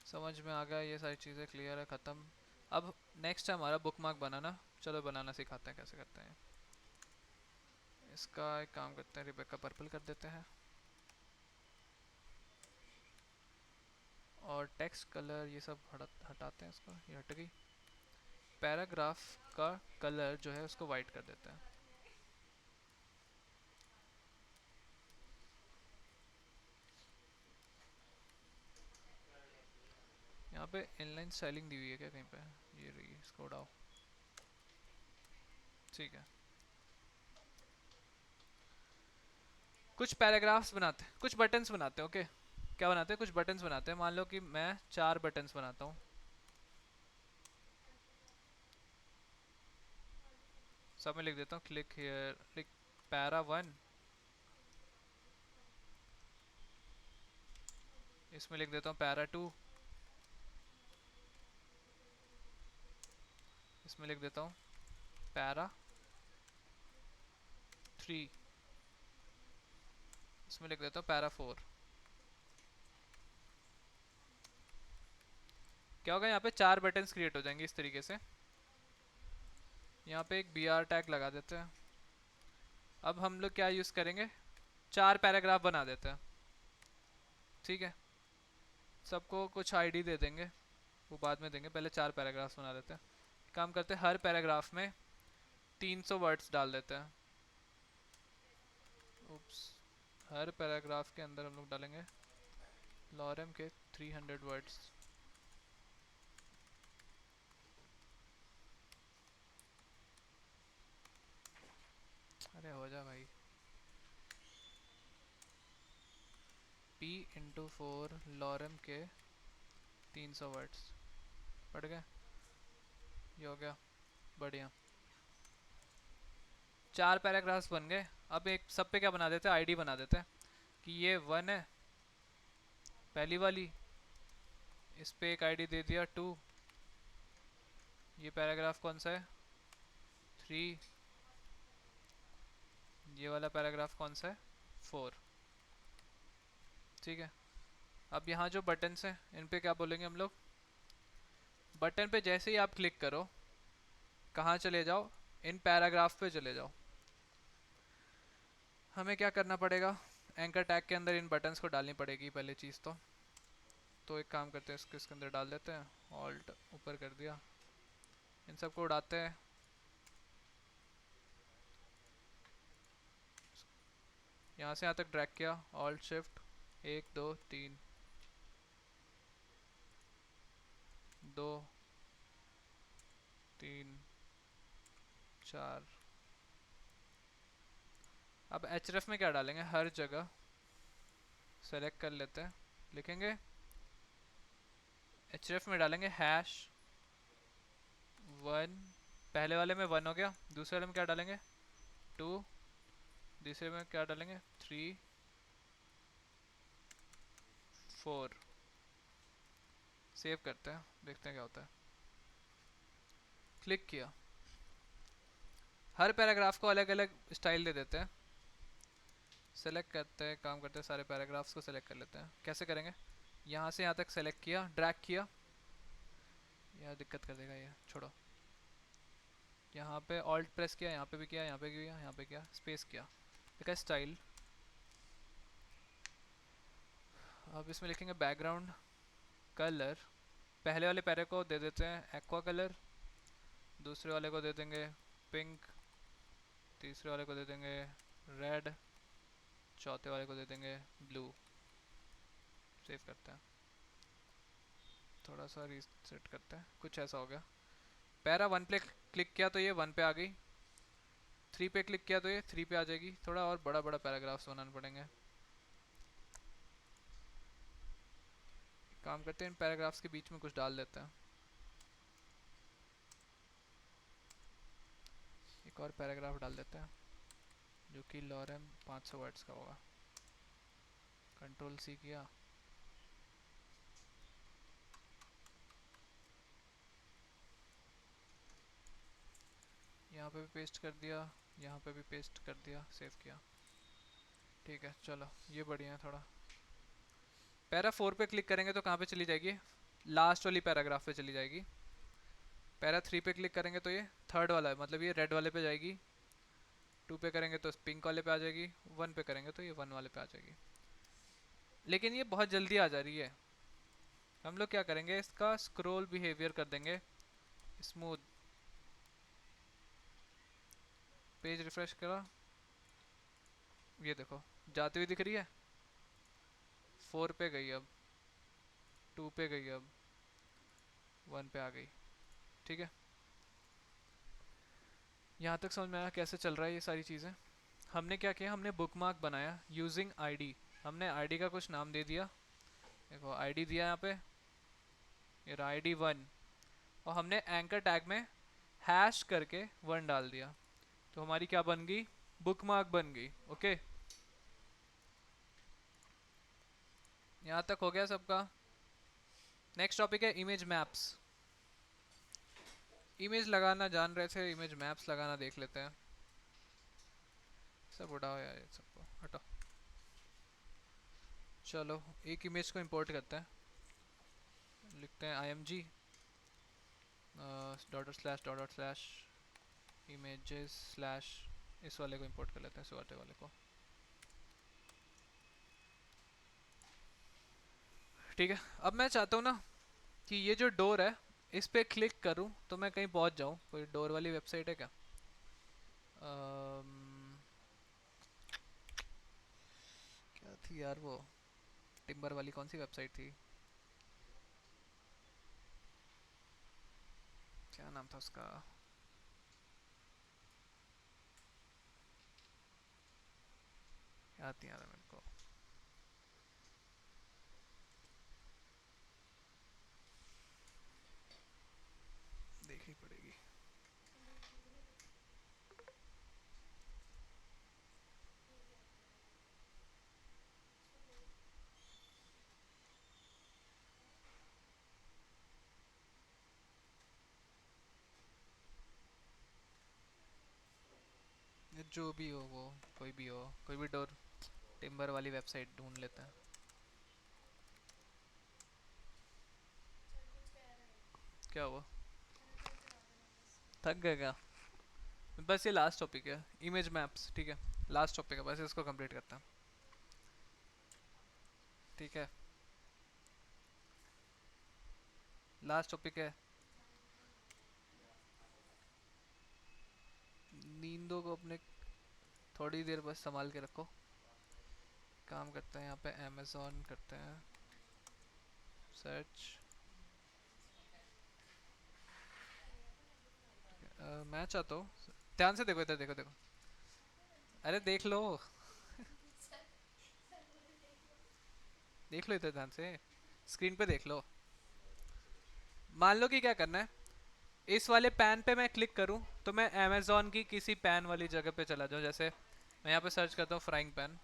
समझ में आ गया, ये सारी चीज़ें क्लियर है, ख़त्म। अब नेक्स्ट है हमारा बुक मार्क बनाना। चलो बनाना सिखाते हैं, कैसे करते हैं। इसका एक काम करते हैं, रिबेका पर्पल कर देते हैं, और टेक्स्ट कलर ये सब हटाते हैं इसको, ये हट गई। पैराग्राफ का कलर जो है उसको वाइट कर देते हैं। यहाँ पे इनलाइन स्टाइलिंग दी हुई है क्या कहीं पे? ये रही, इसको उड़ाओ। ठीक है, कुछ पैराग्राफ्स बनाते हैं, कुछ बटन्स बनाते हैं। ओके, क्या बनाते हैं, कुछ बटन्स बनाते हैं। मान लो कि मैं 4 बटन्स बनाता हूँ। सब में लिख देता हूँ, क्लिक हियर, लिख पैरा 1। इसमें लिख देता हूँ पैरा 2। इसमें लिख देता हूँ पैरा 3। इसमें लिख देता हूँ पैरा 4। क्या होगा, यहाँ पे 4 बटन्स क्रिएट हो जाएंगे इस तरीके से। यहाँ पे एक BR टैग लगा देते हैं। अब हम लोग क्या यूज़ करेंगे, 4 पैराग्राफ बना देते हैं। ठीक है, सबको कुछ आईडी दे देंगे, वो बाद में देंगे, पहले 4 पैराग्राफ्स बना देते हैं। काम करते हैं, हर पैराग्राफ में 300 वर्ड्स डाल देते हैं। उप्स, हर पैराग्राफ के अंदर हम लोग डालेंगे लॉरेम के 300 वर्ड्स। अरे हो जा भाई। P×4 लॉरेम के 300 वर्ड्स पढ़ गए, ये हो गया, बढ़िया। 4 पैराग्राफ्स बन गए। अब एक सब पे क्या बना देते हैं, आईडी बना देते हैं कि ये 1 है, पहली वाली। इस पे एक आईडी दे दिया 2। ये पैराग्राफ कौन सा है, 3। ये वाला पैराग्राफ कौन सा है, 4। ठीक है, अब यहाँ जो बटन्स हैं इन पे क्या बोलेंगे हम लोग, बटन पे जैसे ही आप क्लिक करो, कहाँ चले जाओ, इन पैराग्राफ पे चले जाओ। हमें क्या करना पड़ेगा, एंकर टैग के अंदर इन बटन्स को डालनी पड़ेगी पहले चीज़ तो एक काम करते हैं, इसको इसके अंदर डाल देते हैं, ऑल्ट ऊपर कर दिया, इन सबको उड़ाते हैं। यहाँ से यहाँ तक ड्रैग किया, ऑल्ट शिफ्ट 1 2 3, 2 3 4। अब href में क्या डालेंगे, हर जगह सेलेक्ट कर लेते हैं, लिखेंगे href में डालेंगे हैश 1, पहले वाले में 1 हो गया, दूसरे वाले में क्या डालेंगे 2, तीसरे में क्या डालेंगे 3 4। सेव करते हैं, देखते हैं क्या होता है। क्लिक किया, हर पैराग्राफ को अलग अलग स्टाइल दे देते हैं। सेलेक्ट करते हैं, काम करते हैं, सारे पैराग्राफ्स को सेलेक्ट कर लेते हैं। कैसे करेंगे, यहाँ से यहाँ तक सेलेक्ट किया, ड्रैग किया, यह दिक्कत कर देगा, ये छोड़ो। यहाँ पे ऑल्ट प्रेस किया, यहाँ पे भी किया, यहाँ पे किया, यहाँ पे किया, स्पेस किया, देखा स्टाइल। अब इसमें लिखेंगे बैकग्राउंड कलर, पहले वाले पैरे को दे देते हैं एक्वा कलर, दूसरे वाले को दे देंगे पिंक, तीसरे वाले को दे देंगे रेड, चौथे वाले को दे देंगे ब्लू। सेव करते हैं, थोड़ा सा रीसेट करते हैं, कुछ ऐसा हो गया। पैरा 1 पे क्लिक किया तो ये 1 पे आ गई, 3 पे क्लिक किया तो ये 3 पे आ जाएगी। थोड़ा और बड़ा बड़ा पैराग्राफ्स बनाने पड़ेंगे। काम करते हैं, इन पैराग्राफ्स के बीच में कुछ डाल देते हैं। एक और पैराग्राफ डाल देते हैं जो कि लॉरेम 500 वर्ड्स का होगा। कंट्रोल सी किया, यहाँ पे भी पेस्ट कर दिया, यहाँ पे भी पेस्ट कर दिया, सेव किया। ठीक है, चलो ये बढ़िया है थोड़ा। पैरा 4 पे क्लिक करेंगे तो कहाँ पे चली जाएगी, लास्ट वाली पैराग्राफ पे चली जाएगी। पैरा 3 पे क्लिक करेंगे तो ये थर्ड वाला है, मतलब ये रेड वाले पे जाएगी। 2 पे करेंगे तो पिंक वाले पे आ जाएगी, 1 पे करेंगे तो ये 1 वाले पे आ जाएगी। लेकिन ये बहुत जल्दी आ जा रही है। हम लोग क्या करेंगे, इसका स्क्रॉल बिहेवियर कर देंगे स्मूथ। पेज रिफ्रेश करा, ये देखो जाती हुई दिख रही है। 4 पे गई, अब 2 पे गई, अब 1 पे आ गई। ठीक है, यहाँ तक समझ में आया कैसे चल रहा है ये सारी चीज़ें। हमने क्या किया, हमने बुकमार्क बनाया यूजिंग आईडी। हमने आईडी का कुछ नाम दे दिया, देखो आईडी दिया यहाँ पे, ये आईडी 1, और हमने एंकर टैग में हैश करके 1 डाल दिया, तो हमारी क्या बन गई, बुकमार्क बन गई। ओके, यहाँ तक हो गया सबका। नेक्स्ट टॉपिक है इमेज मैप्स। इमेज लगाना जान रहे थे, इमेज मैप्स लगाना देख लेते हैं। सब उठाओ यार, सबको हटाओ। चलो एक इमेज को इंपोर्ट करते हैं, लिखते हैं img dot slash images slash, इस वाले को इंपोर्ट कर लेते हैं, इस वाले को। ठीक है, अब मैं चाहता हूँ ना कि ये जो डोर है इस पे क्लिक करूँ तो मैं कहीं पहुँच जाऊँ। कोई डोर वाली वेबसाइट है क्या, क्या थी यार वो टिम्बर वाली, कौन सी वेबसाइट थी, क्या नाम था उसका, याद नहीं आ रहा मेरे को। देखनी पड़ेगी। जो भी हो वो, कोई भी हो, कोई भी डोर टिम्बर वाली वेबसाइट ढूंढ लेते हैं। क्या हुआ, थक गए क्या। बस ये लास्ट टॉपिक है, इमेज मैप्स। ठीक है, लास्ट टॉपिक है, बस इसको कंप्लीट करते हैं। ठीक है, लास्ट टॉपिक है। नींदों को अपने थोड़ी देर बस संभाल के रखो। काम करते हैं, यहाँ पे अमेज़ॉन करते हैं सर्च, मैं चाहता हूँ, ध्यान से देखो, इधर देखो देखो, अरे देख लो, देख लो इधर ध्यान से, स्क्रीन पे देख लो। मान लो कि क्या करना है, इस वाले पैन पे मैं क्लिक करूं तो मैं अमेजोन की किसी पैन वाली जगह पे चला जाऊं। जैसे मैं यहाँ पे सर्च करता हूँ फ्राइंग पैन,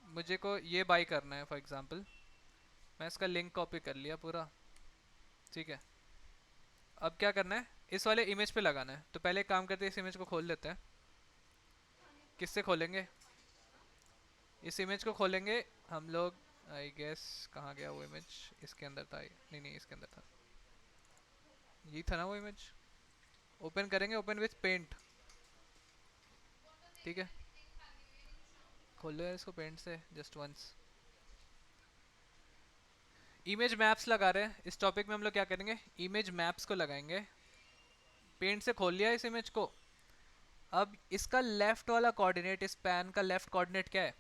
मुझे को ये बाई करना है फॉर एग्जांपल, मैं इसका लिंक कॉपी कर लिया पूरा, ठीक है। अब क्या करना है, इस वाले इमेज पे लगाना है, तो पहले एक काम करते हैं, इस इमेज को खोल लेते हैं। किससे खोलेंगे, इस इमेज को खोलेंगे हम लोग, आई गेस कहाँ गया वो इमेज, इसके अंदर था, नहीं नहीं इसके अंदर था, यही था ना वो इमेज। ओपन करेंगे, ओपन विथ पेंट, ठीक है। खोलो यार इसको पेंट से जस्ट वंस। इमेज मैप्स लगा रहे हैं, इस टॉपिक में हम लोग क्या करेंगे, इमेज मैप्स को लगाएंगे। पेंट से खोल लिया इस इमेज को। अब इसका लेफ्ट वाला कोऑर्डिनेट, इस पैन का लेफ्ट कोऑर्डिनेट क्या है,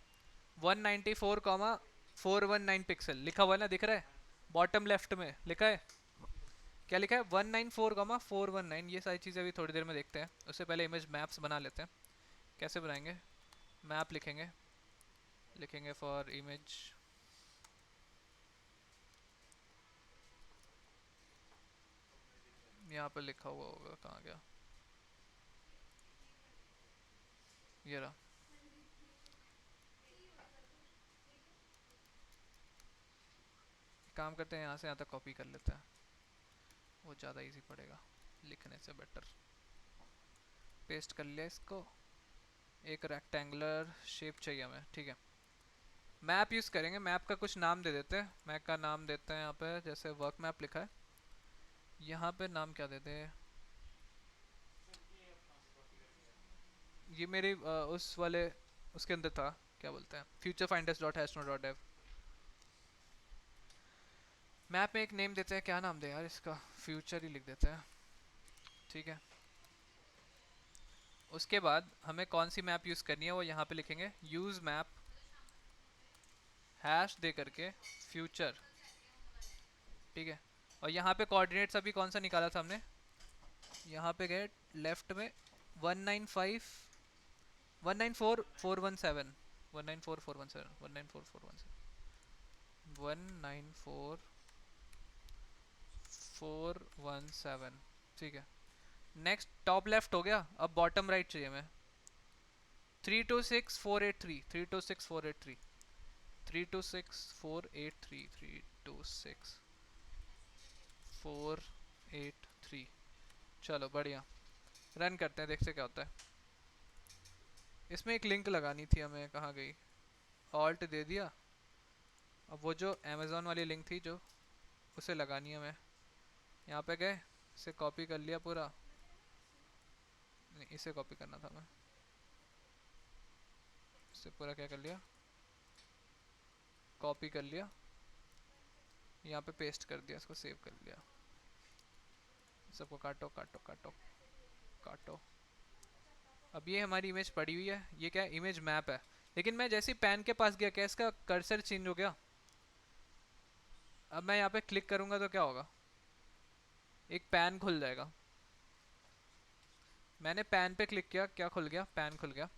194,419 पिक्सल लिखा हुआ है ना, दिख रहा है बॉटम लेफ्ट में लिखा है, क्या लिखा है 194,419। ये सारी चीज़ें अभी थोड़ी देर में देखते हैं, उससे पहले इमेज मैप्स बना लेते हैं। कैसे बनाएंगे, मैप लिखेंगे, लिखेंगे फॉर इमेज, यहाँ पर लिखा हुआ होगा, कहाँ गया, ये रहा। काम करते हैं, यहाँ से यहाँ तक कॉपी कर लेते हैं, वो ज़्यादा इजी पड़ेगा लिखने से बेटर। पेस्ट कर लिया इसको, एक रेक्टेंगुलर शेप चाहिए हमें, ठीक है। मैप यूज़ करेंगे, मैप का कुछ नाम दे देते हैं, मैप का नाम देते हैं यहाँ पे, जैसे वर्क मैप लिखा है, यहाँ पे नाम क्या देते हैं, ये मेरे उस वाले उसके अंदर था, क्या बोलते हैं, future finders dot hash dot dev. Map में एक नेम देते हैं, क्या नाम दे यार इसका, फ्यूचर ही लिख देते हैं, ठीक है। उसके बाद हमें कौन सी मैप यूज़ करनी है वो यहाँ पे लिखेंगे, यूज़ मैप हैश दे करके फ्यूचर, ठीक है। और यहाँ पे कोऑर्डिनेट्स अभी कौन सा निकाला था हमने, यहाँ पे गए लेफ्ट में 195 194,417 194,417 194,417, ठीक है। नेक्स्ट टॉप लेफ्ट हो गया, अब बॉटम राइट चाहिए हमें, 326,483 326,483 326,483 326,483। चलो बढ़िया, रन करते हैं, देखते क्या होता है। इसमें एक लिंक लगानी थी हमें, कहाँ गई, ऑल्ट दे दिया। अब वो जो अमेज़ॉन वाली लिंक थी जो, उसे लगानी है हमें, यहाँ पे गए, इसे कॉपी कर लिया पूरा, नहीं इसे कॉपी करना था हमें, इसे पूरा क्या कर लिया, कॉपी कर लिया, यहाँ पे पेस्ट कर दिया, इसको सेव कर लिया। सबको काटो काटो काटो काटो। अब ये हमारी इमेज पड़ी हुई है, ये क्या है, इमेज मैप है। लेकिन मैं जैसे ही पैन के पास गया, क्या इसका कर्सर चेंज हो गया, अब मैं यहाँ पे क्लिक करूँगा तो क्या होगा, एक पैन खुल जाएगा। मैंने पैन पे क्लिक किया, क्या खुल गया, पैन खुल गया।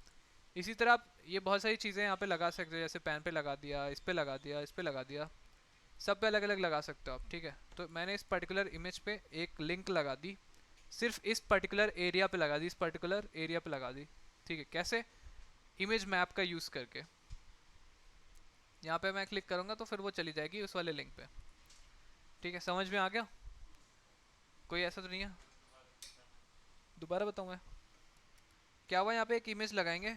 इसी तरह आप ये बहुत सारी चीज़ें यहाँ पे लगा सकते हो, जैसे पैन पे लगा दिया, इस पे लगा दिया, इस पे लगा दिया, सब पे अलग अलग लगा सकते हो आप, ठीक है। तो मैंने इस पर्टिकुलर इमेज पे एक लिंक लगा दी, सिर्फ इस पर्टिकुलर एरिया पे लगा दी, इस पर्टिकुलर एरिया पे लगा दी, ठीक है। कैसे, इमेज मैप का यूज़ करके। यहाँ पे मैं क्लिक करूँगा तो फिर वो चली जाएगी उस वाले लिंक पे, ठीक है। समझ में आ गया, कोई ऐसा तो नहीं है, दोबारा बताऊँ मैं, क्या हुआ, यहाँ पे एक इमेज लगाएंगे,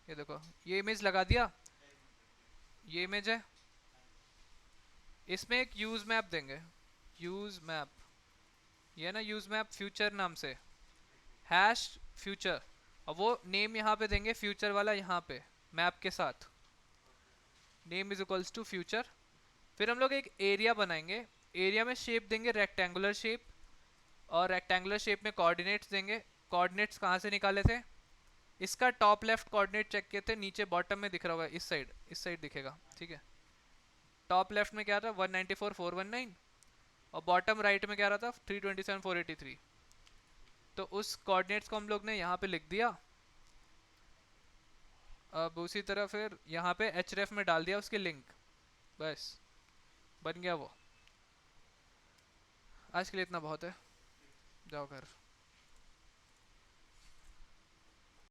ये देखो ये इमेज लगा दिया, ये इमेज है, इसमें एक यूज़ मैप देंगे, यूज़ मैप, ये ना यूज़ मैप फ्यूचर नाम से, हैश फ्यूचर, और वो नेम यहाँ पे देंगे फ्यूचर वाला, यहाँ पे मैप के साथ name is equals to future. फिर हम लोग एक एरिया बनाएंगे, एरिया में शेप देंगे रेक्टेंगुलर शेप, और रेक्टेंगुलर शेप में कोऑर्डिनेट्स देंगे। कोऑर्डिनेट्स कहाँ से निकाले थे, इसका टॉप लेफ्ट कोऑर्डिनेट चेक किए थे, नीचे बॉटम में दिख रहा होगा, इस साइड दिखेगा, ठीक है। टॉप लेफ्ट में क्या था 194,419 और बॉटम राइट में क्या रहा था 327,483। तो उस कोऑर्डिनेट्स को हम लोग ने यहाँ पे लिख दिया। अब उसी तरह फिर यहाँ पे href में डाल दिया उसके लिंक, बस बन गया वो। आज के लिए इतना बहुत है, जाओ घर।